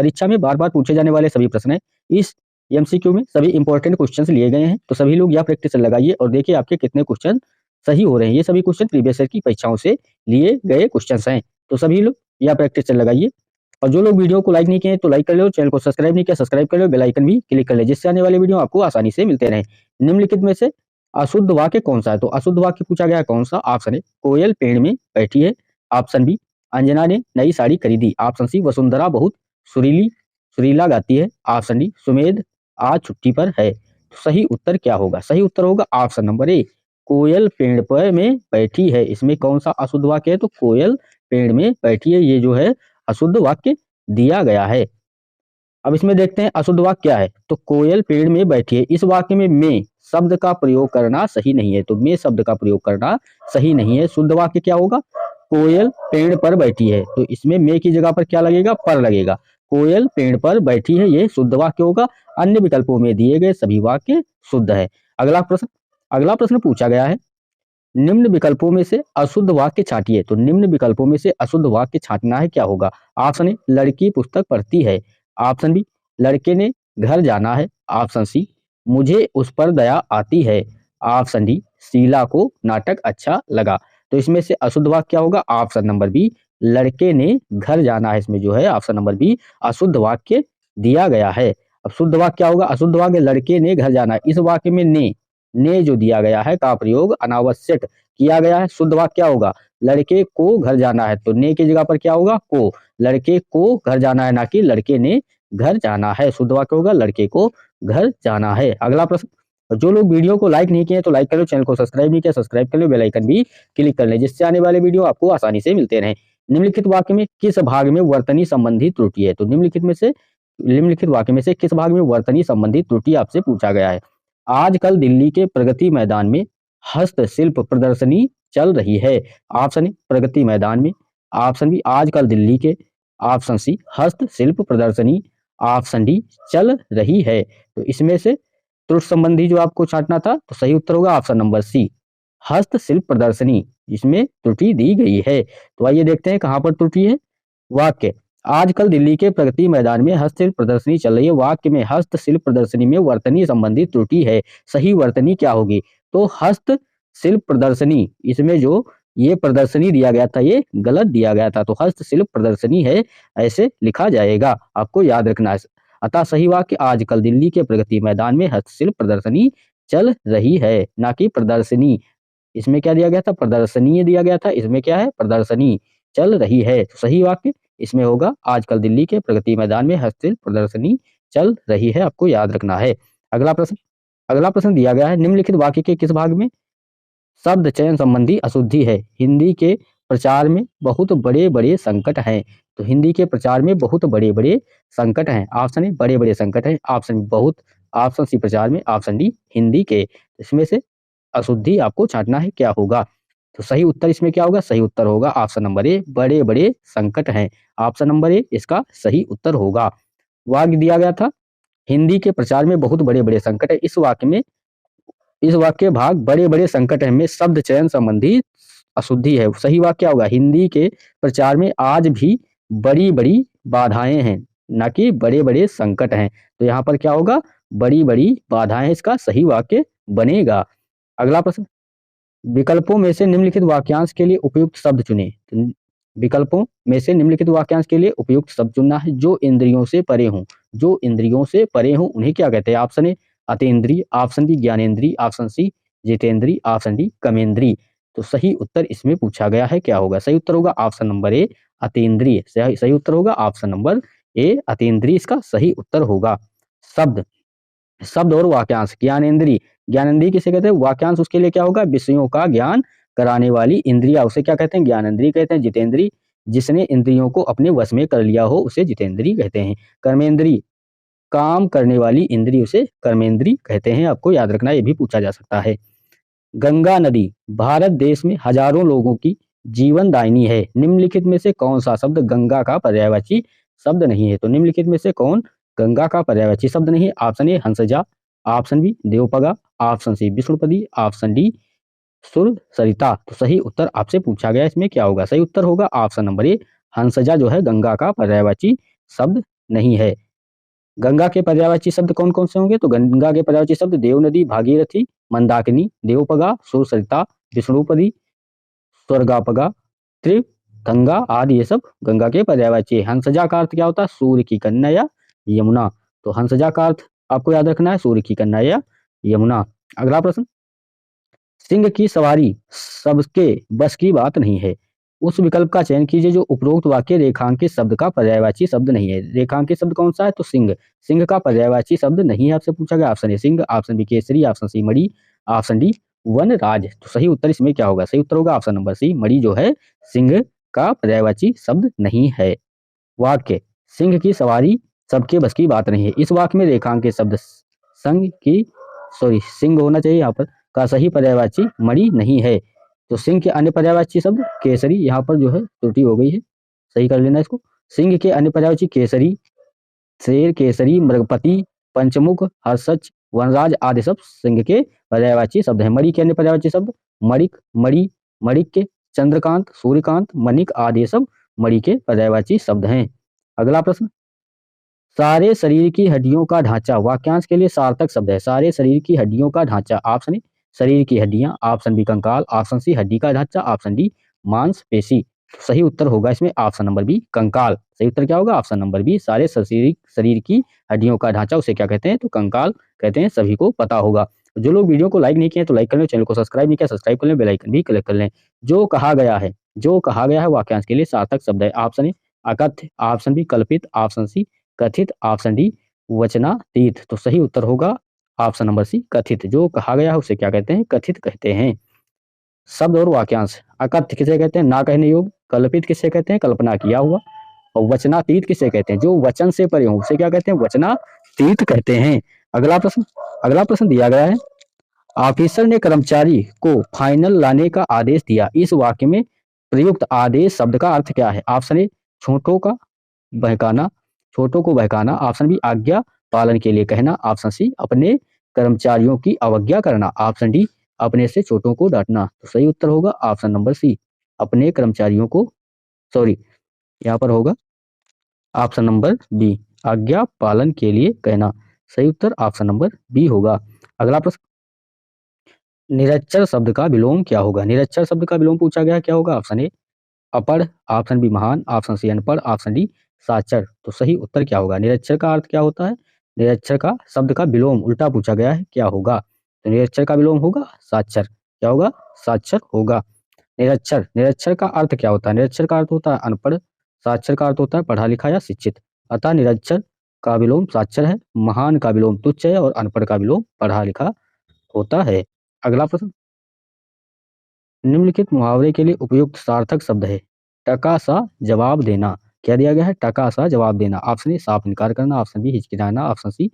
परीक्षा में बार बार पूछे जाने वाले सभी प्रश्न है। इस एमसीक्यू में सभी इंपॉर्टेंट क्वेश्चंस लिए गए हैं, तो सभी लोग यह प्रैक्टिस लगाइए और देखिए आपके कितने क्वेश्चन सही हो रहे हैं। ये सभी क्वेश्चन प्रीवियस ईयर की परीक्षाओं से लिए गए क्वेश्चंस हैं, तो सभी लोग यह प्रैक्टिस लगाइए। और जो लोग वीडियो को लाइक नहीं किए तो लाइक कर लो, चैनल को सब्सक्राइब नहीं किया सब्सक्राइब कर लो, बेल आइकन भी क्लिक कर ले, जिससे आने वाले वीडियो आपको आसानी से मिलते रहे। निम्नलिखित में से अशुद्ध वाक्य कौन सा है? तो अशुद्ध वाक्य पूछा गया कौन सा? ऑप्शन ए कोयल पेड़ में बैठी है, ऑप्शन बी अंजना ने नई साड़ी खरीदी, ऑप्शन सी वसुंधरा बहुत सुरीला गाती है, ऑप्शन डी सुमेध आज छुट्टी पर है। तो सही उत्तर क्या होगा? सही उत्तर होगा ऑप्शन नंबर ए कोयल पेड़ पर में बैठी है। इसमें कौन सा अशुद्ध वाक्य है? तो कोयल पेड़ में बैठी है, ये जो है अशुद्ध वाक्य दिया गया है। अब इसमें देखते हैं अशुद्ध वाक्य क्या है। तो कोयल पेड़ में बैठी है, इस वाक्य में शब्द का प्रयोग करना सही नहीं है, तो में शब्द का प्रयोग करना सही नहीं है। शुद्ध वाक्य क्या होगा? कोयल पेड़ पर बैठी है, तो इसमें में की जगह पर क्या लगेगा? पर लगेगा। कोयल पेड़ पर बैठी है, ये शुद्ध वाक्य होगा। अन्य विकल्पों में दिए गए सभी वाक्य शुद्ध है। अगला प्रश्न पूछा गया है, निम्न विकल्पों में से अशुद्ध वाक्य छांटिए। तो निम्न विकल्पों में से अशुद्ध वाक्य छांटना है, क्या होगा? ऑप्शन ए लड़की पुस्तक पढ़ती है, ऑप्शन बी लड़के ने घर जाना है, ऑप्शन सी मुझे उस पर दया आती है, ऑप्शन डी शीला को नाटक अच्छा लगा। तो इसमें से अशुद्ध वाक्य क्या होगा? ऑप्शन नंबर बी लड़के ने घर जाना है। इसमें जो है ऑप्शन नंबर बी अशुद्ध वाक्य दिया गया है। अब शुद्ध वाक्य क्या होगा? अशुद्ध वाक्य लड़के ने घर जाना है, इस वाक्य में ने जो दिया गया है का प्रयोग अनावश्यक किया गया है। शुद्ध वाक्य क्या होगा? लड़के को घर जाना है, तो ने की जगह पर क्या होगा? को। लड़के को घर जाना है, ना कि लड़के ने घर जाना है। शुद्ध वाक्य होगा लड़के को घर जाना है। अगला प्रश्न, जो लोग वीडियो को लाइक नहीं किए तो लाइक कर लो, चैनल को सब्सक्राइब नहीं किया सब्सक्राइब कर लो, बेल आइकन भी क्लिक कर ले, जिससे आने वाले वीडियो आपको आसानी से मिलते रहे। निम्नलिखित वाक्य में किस भाग में वर्तनी संबंधी त्रुटि है? तो निम्नलिखित वाक्य में से किस भाग में वर्तनी संबंधी त्रुटि आपसे पूछा गया है? आजकल दिल्ली के प्रगति मैदान में हस्तशिल्प प्रदर्शनी चल रही है, ऑप्शन ए प्रगति मैदान में, ऑप्शन बी आजकल दिल्ली के, ऑप्शन सी हस्तशिल्प प्रदर्शनी, ऑप्शन डी चल रही है। तो इसमें से त्रुटि संबंधी जो आपको छांटना था, तो सही उत्तर होगा ऑप्शन नंबर सी हस्तशिल्प प्रदर्शनी, इसमें त्रुटि दी गई है। तो आइए देखते हैं कहां पर त्रुटि है। वाक्य, आजकल दिल्ली के प्रगति मैदान में हस्तशिल्प प्रदर्शनी चल रही है, वाक्य में हस्तशिल्प प्रदर्शनी में वर्तनी संबंधी त्रुटि है। सही वर्तनी क्या होगी? तो हस्तशिल्प प्रदर्शनी, इसमें जो ये प्रदर्शनी दिया गया था ये गलत दिया गया था, तो हस्तशिल्प प्रदर्शनी है ऐसे लिखा जाएगा, आपको याद रखना है। अतः सही वाक्य आजकल दिल्ली के प्रगति मैदान में हस्तशिल्प प्रदर्शनी चल रही है, ना कि प्रदर्शनी। इसमें क्या दिया गया था? प्रदर्शनी दिया गया था, इसमें क्या है? प्रदर्शनी चल रही है। तो सही वाक्य इसमें होगा आजकल दिल्ली के प्रगति मैदान में हस्तशिल्प प्रदर्शनी चल रही है, आपको याद रखना है। अगला प्रश्न दिया गया है, निम्नलिखित वाक्य के किस भाग में शब्द चयन संबंधी अशुद्धि है? हिंदी के प्रचार में बहुत बड़े बड़े संकट हैं, तो हिंदी के प्रचार में बहुत बड़े बड़े संकट हैं, ऑप्शन ए बड़े बड़े संकट हैं, ऑप्शन बहुत, ऑप्शन सी प्रचार में, ऑप्शन डी हिंदी के। इसमें से अशुद्धि आपको छांटना है, क्या होगा? तो सही उत्तर इसमें क्या होगा? सही उत्तर होगा ऑप्शन नंबर ए बड़े बड़े संकट हैं, ऑप्शन नंबर ए इसका सही उत्तर होगा। वाक्य दिया गया था हिंदी के प्रचार में बहुत बड़े बड़े संकट है, इस वाक्य भाग बड़े बड़े संकट में शब्द चयन संबंधी अशुद्धि है। सही वाक्य क्या होगा? हिंदी के प्रचार में आज भी बड़ी बड़ी बाधाएं हैं, ना कि बड़े बड़े संकट हैं। तो यहाँ पर क्या होगा? बड़ी बड़ी बाधाएं, इसका सही वाक्य बनेगा। अगला प्रश्न, विकल्पों में से निम्नलिखित वाक्यांश के लिए उपयुक्त शब्द चुने। तो विकल्पों में से निम्नलिखित वाक्यांश के लिए उपयुक्त शब्द चुनना है। जो इंद्रियों से परे हों, जो इंद्रियों से परे हों उन्हें क्या कहते हैं? ऑप्शन ए अतीन्द्रिय, ऑप्शन बी ज्ञानेन्द्रिय, ऑप्शन सी जितेंद्रिय, ऑप्शन डी कमेंद्रिय। तो सही उत्तर इसमें पूछा गया है, क्या होगा? सही उत्तर होगा ऑप्शन नंबर ए अतीन्द्रिय। सही उत्तर होगा ऑप्शन नंबर ए अतीन्द्रिय, इसका सही उत्तर होगा। शब्द और वाक्यांश, ज्ञानेन्द्रिय किसे कहते हैं? वाक्यांश उसके लिए क्या होगा? विषयों का ज्ञान कराने वाली इंद्रिया, उसे क्या कहते हैं? ज्ञानेन्द्रिय कहते हैं। जितेंद्रिय, जिसने इंद्रियों को अपने वश में कर लिया हो उसे जितेंद्रिय कहते हैं। कर्मेंद्रिय, काम करने वाली इंद्रिय उसे कर्मेंद्रिय कहते हैं, आपको याद रखना, ये भी पूछा जा सकता है। गंगा नदी भारत देश में हजारों लोगों की जीवनदायिनी है, निम्नलिखित में से कौन सा शब्द गंगा का पर्यायवाची शब्द नहीं है? तो निम्नलिखित में से कौन गंगा का पर्यायवाची शब्द नहीं है? ऑप्शन ए हंसजा, ऑप्शन बी देवपगा, ऑप्शन सी विष्णुपदी, ऑप्शन डी सुर सरिता। तो सही उत्तर आपसे पूछा गया, इसमें क्या होगा? सही उत्तर होगा ऑप्शन नंबर ए हंसजा जो है गंगा का पर्यायवाची शब्द नहीं है। गंगा के पर्यायवाची शब्द कौन कौन से होंगे? तो गंगा के पर्यायवाची शब्द देव नदी, भागीरथी, मंदाकिनी, देवपगा, सुरसरिता, विष्णुपदी, स्वर्गापगा, त्रिगंगा आदि ये सब गंगा के पर्यायवाची है। हंसजा का अर्थ क्या होता है? सूर्य की कन्या या यमुना। तो हंसजा का अर्थ आपको याद रखना है, सूर्य की कन्या या यमुना। अगला प्रश्न, सिंह की सवारी सबके बस की बात नहीं है। उस विकल्प का चयन कीजिए जो उपरोक्त वाक्य रेखांकित शब्द का पर्यायवाची शब्द नहीं है। रेखांकित शब्द कौन सा है? तो सिंह। सिंह का पर्यायवाची शब्द नहीं है, आपसे पूछा गया। ऑप्शन ए सिंह, ऑप्शन बी केसरी, ऑप्शन सी मणि, ऑप्शन डी वनराज। तो सही उत्तर इसमें क्या होगा? सही उत्तर होगा ऑप्शन नंबर सी, मणि जो है सिंह का पर्यायवाची शब्द नहीं है। वाक्य, सिंह की सवारी सबके बस की बात नहीं है। इस वाक्य में रेखांकित शब्द संघ की सिंह होना चाहिए यहाँ पर, का सही पर्यायवाची मणि नहीं है। तो सिंह के अन्य पर्यायवाची शब्द केसरी, यहाँ पर जो है त्रुटि हो गई है, सही कर लेना इसको। सिंह के अन्य पर्यायवाची केसरी, शेर, केसरी, मृगपति, पंचमुख, हर्षच, वनराज आदि सब सिंह के पर्यायवाची शब्द हैं। मणि के अन्य पर्यायवाची शब्द मणिक, मणि, मणिक्य, चंद्रकांत, सूर्यकांत, मणिक आदि सब मणि के पर्यायवाची शब्द हैं। अगला प्रश्न, सारे शरीर की हड्डियों का ढांचा वाक्यांश के लिए सार्थक शब्द है। सारे शरीर की हड्डियों का ढांचा, ऑप्शन ए शरीर की हड्डियां, ऑप्शन बी कंकाल, ऑप्शन सी हड्डी का ढांचा, ऑप्शन डी मांसपेशी। सही उत्तर होगा इसमें ऑप्शन नंबर बी कंकाल। सही उत्तर क्या होगा? ऑप्शन नंबर बी, सारे शरीर की हड्डियों का ढांचा उसे क्या कहते हैं? तो कंकाल कहते हैं, सभी को पता होगा। जो लोग वीडियो को लाइक नहीं किए तो लाइक कर लें, चैनल को सब्सक्राइब नहीं किया सब्सक्राइब कर लें, बेल आइकन भी क्लिक कर लें। जो कहा गया है वाक्यांश के लिए सार्थक शब्द है। ऑप्शन ए अकथ्य, ऑप्शन बी कल्पित, ऑप्शन सी कथित, ऑप्शन डी वचनातीत। तो सही उत्तर होगा ऑप्शन नंबर सी कथित। जो कहा गया है उसे क्या कहते हैं? कथित कहते हैं। शब्द और वाक्यांश, अकथ्य किसे कहते हैं? ना कहने योग्य। कल्पित किसे कहते हैं? कल्पना किया हुआ। और वचनातीत किसे कहते हैं? जो वचन से परे हो उसे क्या कहते हैं? वचनातीत कहते हैं। अगला प्रश्न दिया गया है, ऑफिसर ने कर्मचारी को फाइनल लाने का आदेश दिया। इस वाक्य में प्रयुक्त आदेश शब्द का अर्थ क्या है? ऑप्शन ए छोटों का बहकाना, छोटों को बहकाना, ऑप्शन बी आज्ञा पालन के लिए कहना, ऑप्शन सी अपने कर्मचारियों की अवज्ञा करना, ऑप्शन डी अपने से छोटों को डांटना। तो सही उत्तर होगा ऑप्शन नंबर सी, अपने कर्मचारियों को यहाँ पर होगा ऑप्शन नंबर बी, आज्ञा पालन के लिए कहना। सही उत्तर ऑप्शन नंबर बी होगा। अगला प्रश्न, निरक्षर शब्द का विलोम क्या होगा? निरक्षर शब्द का विलोम पूछा गया, क्या होगा? ऑप्शन ए अपढ़, ऑप्शन बी महान, ऑप्शन सी अनपढ़, ऑप्शन डी साक्षर। तो सही उत्तर क्या होगा? निरक्षर का अर्थ क्या होता है? निरक्षर का शब्द का विलोम उल्टा पूछा गया है, क्या होगा? तो निरक्षर का विलोम होगा साक्षर। क्या होगा? साक्षर होगा। निरक्षर का अर्थ क्या होता है? निरक्षर का अर्थ होता है अनपढ़, साक्षर का अर्थ होता है पढ़ा लिखा या शिक्षित। अतः निरक्षर का विलोम साक्षर है, महान का विलोम तुच्छ है और अनपढ़ का विलोम पढ़ा लिखा होता है। अगला प्रश्न, निम्नलिखित मुहावरे के लिए उपयुक्त सार्थक शब्द है। टका सा जवाब देना। क्या दिया गया है? टका सा जवाब देना। ऑप्शन ए साफ इनकार करना, ऑप्शन बी हिचकिचाना, ऑप्शन सी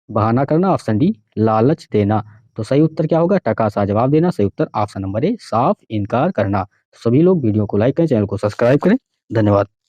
बहाना करना, ऑप्शन डी लालच देना। तो सही उत्तर क्या होगा? टका सा जवाब देना। सही उत्तर ऑप्शन नंबर ए साफ इनकार करना। सभी लोग वीडियो को लाइक करें, चैनल को सब्सक्राइब करें। धन्यवाद।